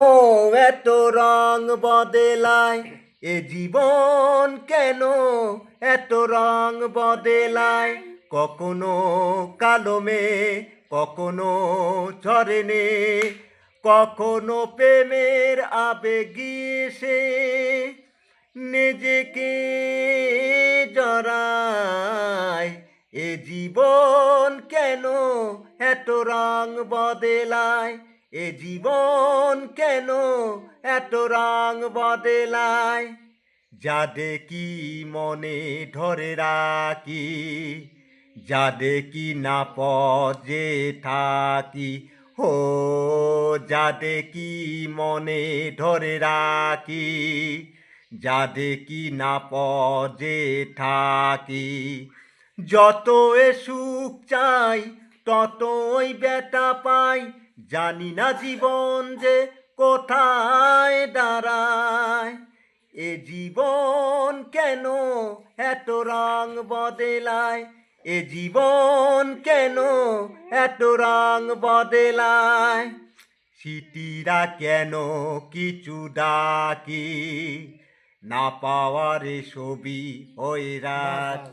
ও এত রং বদলায় এ জীবন কেন এত রং বদলায় কখনো কালো মেঘ কখনো ঝরে নে কখনো প্রেমের আবেগে এসে নিজেকে জড়ায় এ জীবন কেন এত রং বদলায় এ জীবন কেন এত রং বদলায় যা দেখি মনে ধরে রাখি যা দেখি না পজে থাকি ও যা দেখি মনে ধরে রাখি যা দেখি না পজে থাকি যত এ সুখ চাই ততই ব্যথা পাই জানি না জীবন যে কোথায় দাঁড়ায় এ জীবন কেন এত রং বদলায় এ জীবন কেন এত রং বদলায় স্মৃতিরা কেন কিছু ডাকি না পাওয়ারে ছবি হয়ে রাত